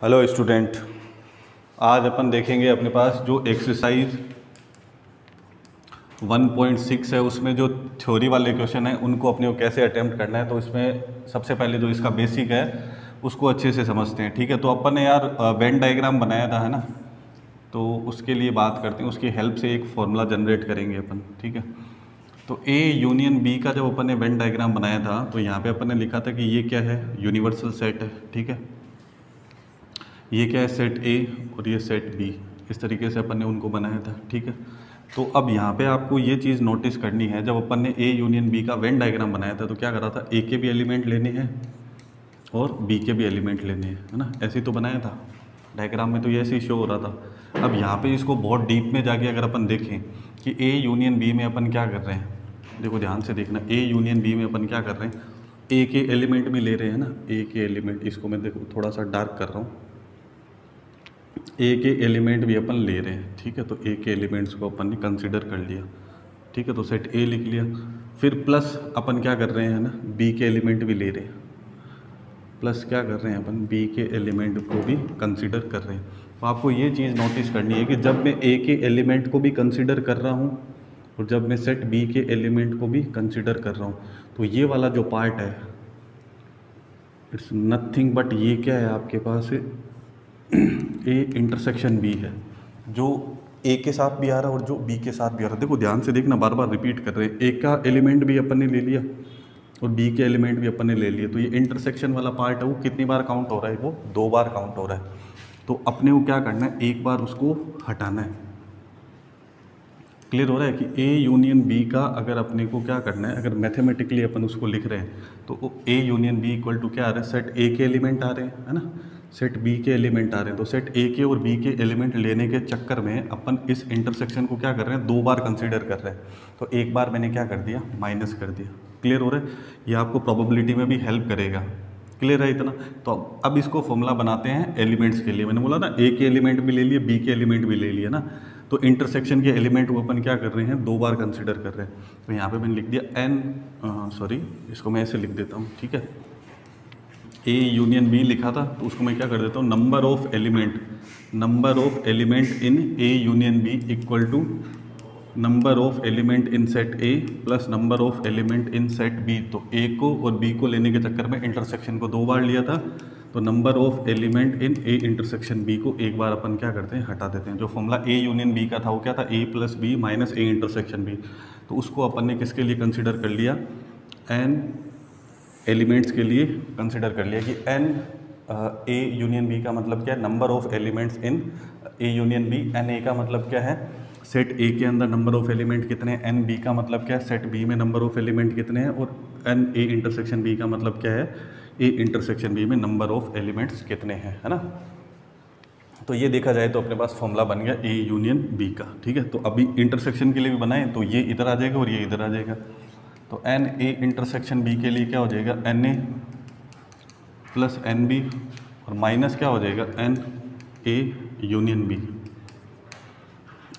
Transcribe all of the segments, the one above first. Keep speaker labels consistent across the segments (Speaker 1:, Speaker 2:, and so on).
Speaker 1: Hello student, आज अपन देखेंगे अपने पास जो एक्सरसाइज 1.6 है उसमें जो थ्योरी वाले क्वेश्चन हैं उनको अपने को कैसे अटेम्प्ट करना है। तो इसमें सबसे पहले जो इसका बेसिक है उसको अच्छे से समझते हैं। ठीक है, तो अपन ने यार वेन डायग्राम बनाया था, है ना। तो उसके लिए बात करते हैं, उसकी हेल्प से एक फॉर्मूला जनरेट करेंगे अपन। ठीक है, तो ए यूनियन बी का जब अपन ने वेन डायग्राम बनाया था तो यहाँ पे अपन ने लिखा था कि ये क्या है, यूनिवर्सल सेट है। ठीक है, ये क्या है, सेट ए और ये सेट बी। इस तरीके से अपन ने उनको बनाया था। ठीक है, तो अब यहाँ पे आपको ये चीज़ नोटिस करनी है, जब अपन ने ए यूनियन बी का वेन डायग्राम बनाया था तो क्या करा था, ए के भी एलिमेंट लेने हैं और बी के भी एलिमेंट लेने हैं, है ना। ऐसे ही तो बनाया था डायग्राम में, तो ये ऐसे ही शो हो रहा था। अब यहाँ पे इसको बहुत डीप में जाके अगर अपन देखें कि ए यूनियन बी में अपन क्या कर रहे हैं, देखो ध्यान से देखना, ए यूनियन बी में अपन क्या कर रहे हैं, ए के एलिमेंट भी ले रहे हैं ना। ए के एलिमेंट, इसको मैं देखो थोड़ा सा डार्क कर रहा हूँ, ए के एलिमेंट भी अपन ले रहे हैं। ठीक है, तो ए के एलिमेंट्स को अपन ने कंसिडर कर लिया। ठीक है, तो सेट ए लिख लिया। फिर प्लस अपन क्या कर रहे हैं ना, बी के एलिमेंट भी ले रहे हैं, प्लस क्या कर रहे हैं अपन, बी के एलिमेंट को भी कंसिडर कर रहे हैं। तो आपको ये चीज़ नोटिस करनी है कि जब मैं ए के एलिमेंट को भी कंसिडर कर रहा हूँ और जब मैं सेट बी के एलिमेंट को भी कंसिडर कर रहा हूँ, तो ये वाला जो पार्ट है इट्स नथिंग बट ये क्या है आपके पास, ए इंटरसेक्शन बी है, जो ए के साथ भी आ रहा है और जो बी के साथ भी आ रहा है। देखो ध्यान से देखना, बार बार रिपीट कर रहे हैं, ए का एलिमेंट भी अपन ने ले लिया और बी के एलिमेंट भी अपन ने ले लिए। तो ये इंटरसेक्शन वाला पार्ट है वो कितनी बार काउंट हो रहा है, वो 2 बार काउंट हो रहा है। तो अपने को क्या करना है, एक बार उसको हटाना है। क्लियर हो रहा है कि ए यूनियन बी का अगर अपने को क्या करना है, अगर मैथमेटिकली अपन उसको लिख रहे हैं तो A union B equal to क्या आ रहा है, सेट ए के एलिमेंट आ रहे हैं, है ना, सेट बी के एलिमेंट आ रहे हैं। तो सेट ए के और बी के एलिमेंट लेने के चक्कर में अपन इस इंटरसेक्शन को क्या कर रहे हैं, 2 बार कंसीडर कर रहे हैं। तो एक बार मैंने क्या कर दिया, माइनस कर दिया। क्लियर हो रहा है, ये आपको प्रोबेबिलिटी में भी हेल्प करेगा। क्लियर है इतना। तो अब इसको फॉर्मूला बनाते हैं एलिमेंट्स के लिए। मैंने बोला ना, ए के एलिमेंट भी ले लिए, बी के एलिमेंट भी ले लिए ना। तो इंटरसेक्शन के एलिमेंट को अपन क्या कर रहे हैं, 2 बार कंसिडर कर रहे हैं। तो यहाँ पे मैंने लिख दिया एन, सॉरी इसको मैं ऐसे लिख देता हूँ। ठीक है, ए यूनियन बी लिखा था तो उसको मैं क्या कर देता हूँ, number of element in A union B equal to number of element in set A plus number of element in set B. तो ए को और बी को लेने के चक्कर में इंटरसेक्शन को 2 बार लिया था, तो number of element in A intersection B को एक बार अपन क्या करते हैं, हटा देते हैं। जो फॉर्मूला ए यूनियन बी का था वो क्या था, A plus B minus A intersection B. तो उसको अपन ने किसके लिए कंसिडर कर लिया, एन एलिमेंट्स के लिए कंसिडर कर लिया कि एन ए यूनियन बी का मतलब क्या है, number of elements in A union B. N A का मतलब क्या है, सेट ए के अंदर नंबर ऑफ एलिमेंट कितने हैं। एन बी का मतलब क्या है, सेट बी में नंबर ऑफ एलिमेंट कितने हैं। और एन ए इंटरसेक्शन बी का मतलब क्या है, ए इंटरसेक्शन बी में नंबर ऑफ एलिमेंट्स कितने हैं, है ना। तो ये देखा जाए तो अपने पास फॉर्मूला बन गया ए यूनियन बी का। ठीक है, तो अभी इंटरसेक्शन के लिए भी बनाएं तो ये इधर आ जाएगा और ये इधर आ जाएगा। तो एन ए इंटरसेक्शन बी के लिए क्या हो जाएगा, n A plus n B और माइनस क्या हो जाएगा, एन ए यूनियन बी।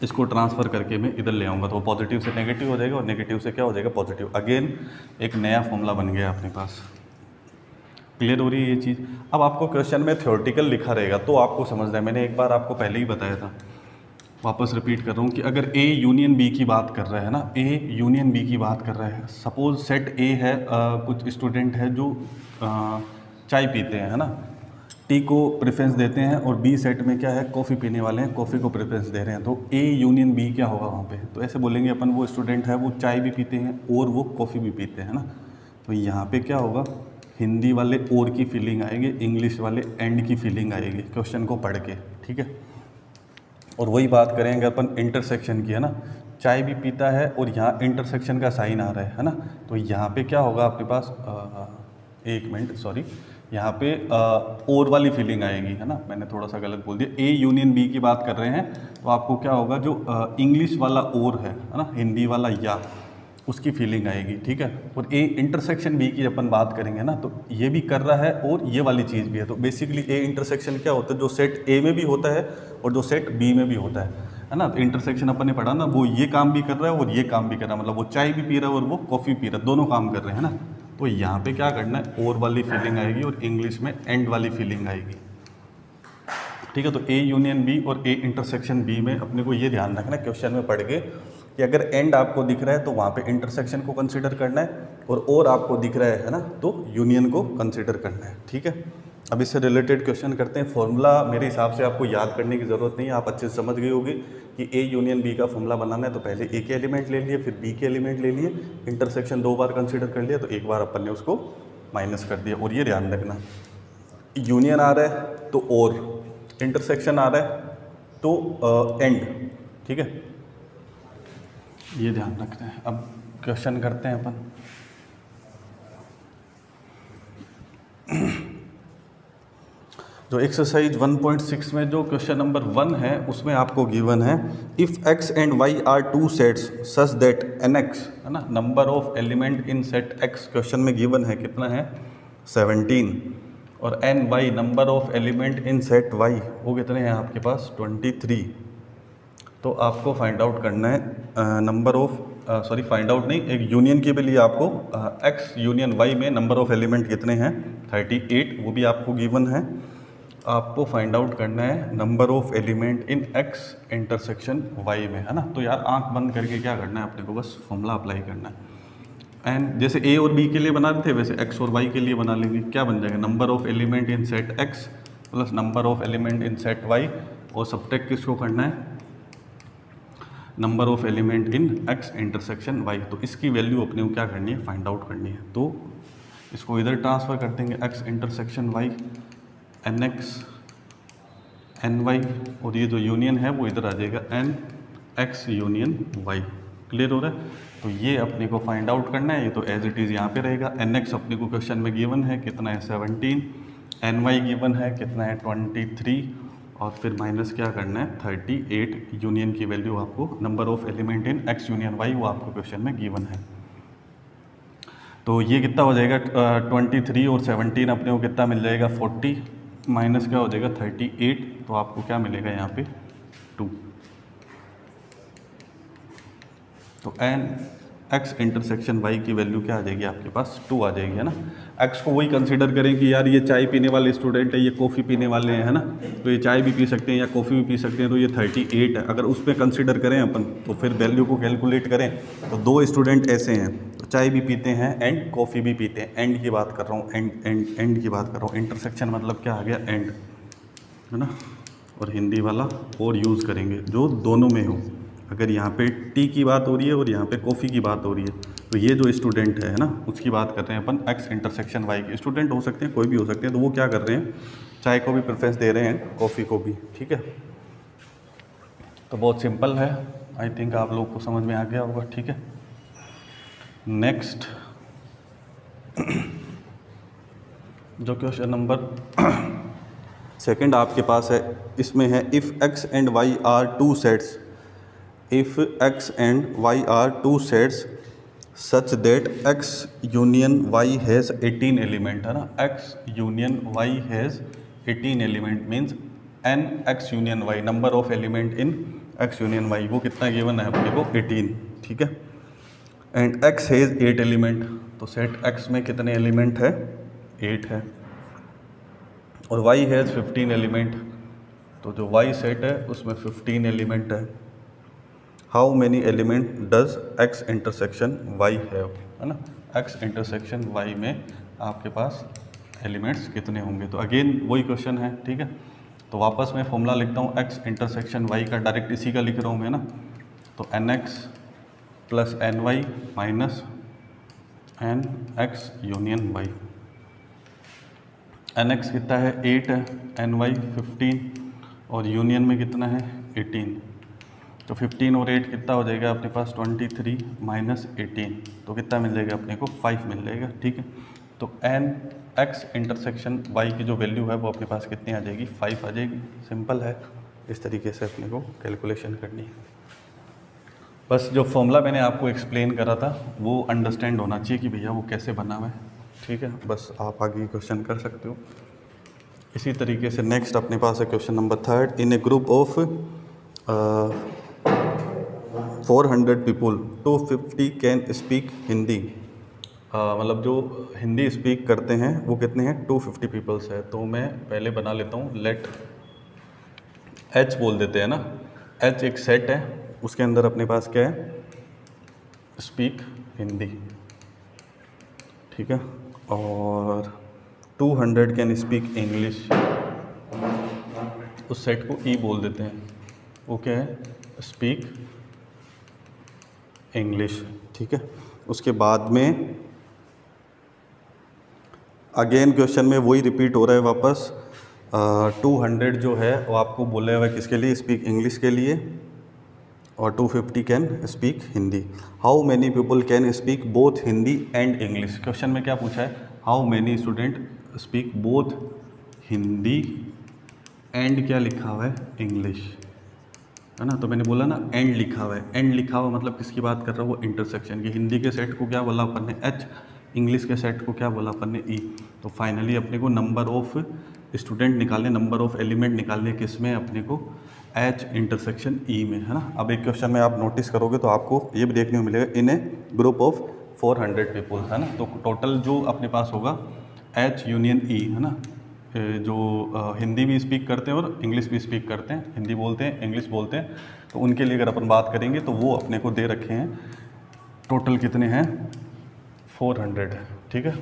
Speaker 1: इसको ट्रांसफ़र करके मैं इधर ले आऊँगा तो पॉजिटिव से नेगेटिव हो जाएगा और नेगेटिव से क्या हो जाएगा, पॉजिटिव। अगेन एक नया फॉर्मूला बन गया अपने पास। क्लियर हो रही है ये चीज़। अब आपको क्वेश्चन में थ्योरेटिकल लिखा रहेगा तो आपको समझना है, मैंने एक बार आपको पहले ही बताया था, वापस रिपीट कर रहा हूँ कि अगर ए यूनियन बी की बात कर रहा है ना, ए यूनियन बी की बात कर रहा है, सपोज सेट ए है, कुछ स्टूडेंट है जो चाय पीते हैं, है ना, टी को प्रेफरेंस देते हैं, और बी सेट में क्या है, कॉफ़ी पीने वाले हैं, कॉफ़ी को प्रेफरेंस दे रहे हैं। तो ए यूनियन बी क्या होगा वहाँ पे, तो ऐसे बोलेंगे अपन, वो स्टूडेंट है वो चाय भी पीते हैं और वो कॉफ़ी भी पीते हैं ना। तो यहाँ पे क्या होगा, हिंदी वाले और की फीलिंग आएगी, इंग्लिश वाले एंड की फीलिंग आएगी क्वेश्चन को पढ़ के। ठीक है, और वही बात करेंगे अपन इंटरसेक्शन की, है ना, चाय भी पीता है और यहाँ इंटरसेक्शन का साइन आ रहा है ना। तो यहाँ पे क्या होगा अपने पास, एक मिनट सॉरी, यहाँ पे और वाली फीलिंग आएगी, है ना, मैंने थोड़ा सा गलत बोल दिया। ए यूनियन बी की बात कर रहे हैं तो आपको क्या होगा, जो इंग्लिश वाला और है ना, हिंदी वाला या, उसकी फीलिंग आएगी। ठीक है, और ए इंटरसेक्शन बी की अपन बात करेंगे ना, तो ये भी कर रहा है और ये वाली चीज़ भी है। तो बेसिकली ए इंटरसेक्शन क्या होता है, जो सेट ए में भी होता है और जो सेट बी में भी होता है ना। तो इंटरसेक्शन अपन ने पढ़ा ना, वो ये काम भी कर रहा है और ये काम भी कर रहा है, मतलब वो चाय भी पी रहा है और वो कॉफ़ी पी रहा है, दोनों काम कर रहे हैं ना। तो यहाँ पे क्या करना है, और वाली फीलिंग आएगी और इंग्लिश में एंड वाली फीलिंग आएगी। ठीक है। तो ए यूनियन बी और ए इंटरसेक्शन बी में अपने को ये ध्यान रखना है क्वेश्चन में पढ़ के कि अगर एंड आपको दिख रहा है तो वहाँ पे इंटरसेक्शन को कंसीडर करना है, और आपको दिख रहा है ना, तो यूनियन को कंसीडर करना है। ठीक है। अब इससे रिलेटेड क्वेश्चन करते हैं। फॉर्मूला मेरे हिसाब से आपको याद करने की ज़रूरत नहीं है, आप अच्छे से समझ गए होंगे कि ए यूनियन बी का फॉर्मूला बनाना है तो पहले ए के एलिमेंट ले लिए, फिर बी के एलिमेंट ले लिए, इंटरसेक्शन 2 बार कंसीडर कर लिया, तो एक बार अपन ने उसको माइनस कर दिया। और ये ध्यान रखना, यूनियन आ रहा है तो और, इंटरसेक्शन आ रहा है तो एंड। ठीक है, ये ध्यान रखते हैं। अब क्वेश्चन करते हैं अपन। जो एक्सरसाइज 1.6 में जो क्वेश्चन नंबर 1 है उसमें आपको गिवन है if x and y are two sets such that nx, है ना, number of element in set x question में गिवन है कितना है 17, और ny number of element in set y वो कितने हैं आपके पास 23। तो आपको फाइंड आउट करना है नंबर ऑफ फाइंड आउट नहीं, एक यूनियन के लिए आपको x यूनियन y में नंबर ऑफ एलिमेंट कितने हैं 38, वो भी आपको गिवन है। आपको फाइंड आउट करना है number of element in x intersection y में, है ना। तो यार आंख बंद करके क्या करना है अपने को, बस फॉर्मूला अप्लाई करना है। एंड जैसे a और b के लिए बना रहे थे वैसे x और y के लिए बना लेंगे। क्या बन जाएगा, number of element in set x plus number of element in set y, और सब्ट्रैक्ट किसको करना है, number of element in x intersection y। तो इसकी वैल्यू अपने को क्या करनी है, फाइंड आउट करनी है। तो इसको इधर ट्रांसफ़र कर देंगे, x intersection y nx ny, और ये जो यूनियन है वो इधर आ जाएगा n x union y। Clear हो रहा है। तो ये अपने को फाइंड आउट करना है, ये तो एज इट इज़ यहाँ पे रहेगा। nx अपने को क्वेश्चन में गिवन है कितना है 17, ny गिवन है कितना है 23, और फिर माइनस क्या करना है 38, यूनियन की वैल्यू आपको number of element in x union y वो आपको क्वेश्चन में गिवन है। तो ये कितना हो जाएगा 23 और 17 अपने को कितना मिल जाएगा 40, माइनस क्या हो जाएगा 38, तो आपको क्या मिलेगा यहाँ पे 2। तो एन x इंटरसेक्शन y की वैल्यू क्या आ जाएगी आपके पास 2 आ जाएगी, है ना। x को वही कंसीडर करें कि यार ये चाय पीने वाले स्टूडेंट है, ये कॉफ़ी पीने वाले हैं, है ना, तो ये चाय भी पी सकते हैं या कॉफ़ी भी पी सकते हैं, तो ये 38 है। अगर उसमें कंसीडर करें अपन तो फिर वैल्यू को कैलकुलेट करें तो 2 स्टूडेंट ऐसे हैं, तो चाय भी पीते हैं एंड कॉफ़ी भी पीते हैं। एंड की बात कर रहा हूँ, एंड की बात कर रहा हूँ। इंटरसेक्शन मतलब क्या आ गया एंड, है ना, और हिंदी वाला और यूज़ करेंगे जो दोनों में हो। अगर यहाँ पे टी की बात हो रही है और यहाँ पे कॉफ़ी की बात हो रही है, तो ये जो स्टूडेंट है ना, उसकी बात कर रहे हैं अपन x इंटरसेक्शन y के। स्टूडेंट हो सकते हैं, कोई भी हो सकते हैं, तो वो क्या कर रहे हैं, चाय को भी प्रेफरेंस दे रहे हैं, कॉफ़ी को भी। ठीक है, तो बहुत सिंपल है, आई थिंक आप लोग को समझ में आ गया होगा। ठीक है, नेक्स्ट जो क्वेश्चन नंबर सेकंड आपके पास है, इसमें है if x and y are two sets, if x and y are two sets such that x union y has 18 element, है ना। x union y has 18 element means n x union y, number of element in x union y वो कितना given है अपने को 18। ठीक है, and x has 8 element, तो सेट x में कितने एलिमेंट है 8 है, और y हैज़ 15 एलिमेंट, तो जो y सेट है उसमें 15 एलिमेंट है। How many element does x intersection y have, है ना। x इंटरसेक्शन y में आपके पास एलिमेंट्स कितने होंगे। तो अगेन वही क्वेश्चन है। ठीक है, तो वापस मैं फॉर्मूला लिखता हूँ x इंटरसेक्शन y का, डायरेक्ट इसी का लिख रहा हूँ मैं ना। तो nx plus ny minus nx union y। nx कितना है 8 है, ny 15, और यूनियन में कितना है 18, तो 15 और 8 कितना हो जाएगा अपने पास 23 माइनस 18, तो कितना मिल जाएगा अपने को 5 मिल जाएगा। ठीक है, तो एन x इंटरसेक्शन y की जो वैल्यू है वो अपने पास कितनी आ जाएगी 5 आ जाएगी। सिंपल है, इस तरीके से अपने को कैलकुलेशन करनी है। बस जो फॉर्मूला मैंने आपको एक्सप्लेन करा था वो अंडरस्टैंड होना चाहिए कि भैया वो कैसे बना हुआ है। ठीक है, बस आप आगे क्वेश्चन कर सकते हो। इसी तरीके से नेक्स्ट अपने पास है question number 3। In A group of 400 people 250 can speak Hindi, मतलब जो हिंदी स्पीक करते हैं वो कितने हैं 250 पीपल्स है। तो मैं पहले बना लेता हूँ लेट एच बोल देते हैं ना, एच एक सेट है, उसके अंदर अपने पास क्या है, स्पीक हिंदी, ठीक है। और 200 कैन स्पीक इंग्लिश, उस सेट को ई बोल देते हैं, वो क्या है, स्पीक इंग्लिश, ठीक है। उसके बाद में अगेन क्वेश्चन में वही रिपीट हो रहा है वापस, 200 जो है वो आपको बोला हुआ है किसके लिए, स्पीक इंग्लिश के लिए, और 250 can speak Hindi. How many people can speak both Hindi and English. Question में क्या पूछा है, how many student speak both Hindi and क्या लिखा हुआ है, इंग्लिश, है ना। तो मैंने बोला ना एंड लिखा हुआ है, एंड लिखा हुआ मतलब किसकी बात कर रहा हूँ, वो इंटरसेक्शन की। हिंदी के सेट को क्या बोला अपन ने, एच, इंग्लिश के सेट को क्या बोला अपन ने, ई। तो फाइनली अपने को नंबर ऑफ स्टूडेंट निकालने, नंबर ऑफ एलिमेंट निकालने किस में, अपने को एच इंटरसेक्शन ई में, है ना। अब एक क्वेश्चन में आप नोटिस करोगे तो आपको ये भी देखने को मिलेगा, इन ए ग्रुप ऑफ 400 पीपल, है ना। तो टोटल जो अपने पास होगा एच यूनियन ई, है ना, जो हिंदी भी स्पीक करते हैं और इंग्लिश भी स्पीक करते हैं, हिंदी बोलते हैं, इंग्लिश बोलते हैं, तो उनके लिए अगर अपन बात करेंगे तो वो अपने को दे रखे हैं, टोटल कितने हैं, 400 है, ठीक है।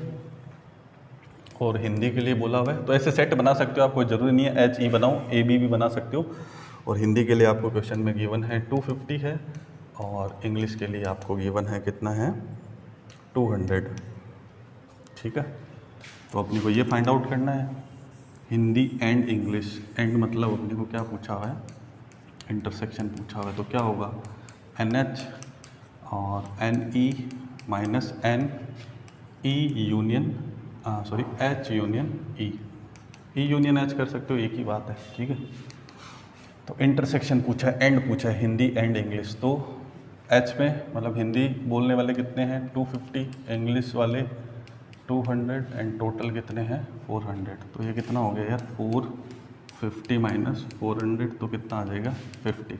Speaker 1: और हिंदी के लिए बोला हुआ है, तो ऐसे सेट बना सकते हो आप, कोई ज़रूरी नहीं है एच ई बनाओ, ए बी भी बना सकते हो। और हिंदी के लिए आपको क्वेश्चन में गिवन है 250 है, और इंग्लिश के लिए आपको गिवन है कितना है, 200, ठीक है। तो अपने को ये फाइंड आउट करना है, हिंदी एंड इंग्लिश, एंड मतलब अपने को क्या पूछा हुआ है, इंटरसेक्शन पूछा हुआ है, तो क्या होगा, NH और NE minus NE union, sorry H union E, E union H कर सकते हो, एक ही बात है, ठीक है। तो इंटरसेक्शन पूछा है, एंड पूछा है, हिंदी एंड इंग्लिश, तो H में मतलब हिंदी बोलने वाले कितने हैं 250, इंग्लिश वाले 200, एंड टोटल कितने हैं 400। तो ये कितना हो गया यार, 450 माइनस 400, तो कितना आ जाएगा 50।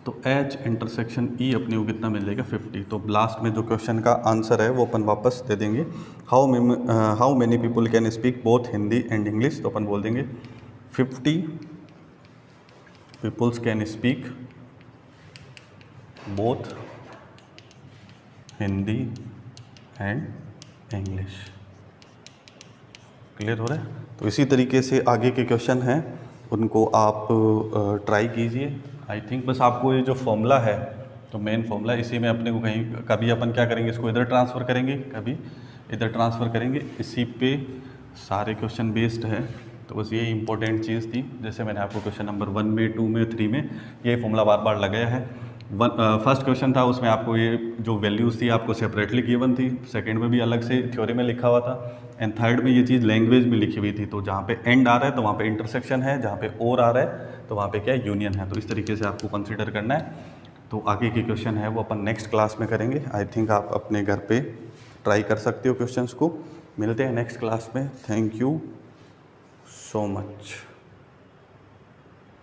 Speaker 1: तो H इंटरसेक्शन E अपने को कितना मिल जाएगा 50। तो लास्ट में जो क्वेश्चन का आंसर है वो अपन वापस दे देंगे, how many people can speak both Hindi and English, तो अपन बोल देंगे 50 peoples can speak both Hindi and English. Clear हो रहा है। तो इसी तरीके से आगे के क्वेश्चन हैं उनको आप ट्राई कीजिए। आई थिंक बस आपको ये जो फॉर्मूला है, तो मेन फॉर्मूला इसी में अपने को कहीं कभी अपन क्या करेंगे, इसको इधर ट्रांसफ़र करेंगे, कभी इधर ट्रांसफ़र करेंगे, इसी पे सारे क्वेश्चन बेस्ड है। तो बस ये इंपॉर्टेंट चीज़ थी, जैसे मैंने आपको क्वेश्चन नंबर 1 में, 2 में, 3 में ये फॉर्मूला बार बार लगाया है। फर्स्ट क्वेश्चन था उसमें आपको ये जो वैल्यूज़ थी आपको सेपरेटली गिवन थी, सेकंड में भी अलग से थ्योरी में लिखा हुआ था, एंड थर्ड में ये चीज़ लैंग्वेज में लिखी हुई थी। तो जहाँ पे एंड आ रहा है तो वहाँ पे इंटरसेक्शन है, जहाँ पे और आ रहा है तो वहाँ पे क्या है, यूनियन है। तो इस तरीके से आपको कंसिडर करना है। तो आगे के क्वेश्चन है वो अपन नेक्स्ट क्लास में करेंगे। आई थिंक आप अपने घर पे ट्राई कर सकते हो क्वेश्चंस को। मिलते हैं नेक्स्ट क्लास में। Thank you so much.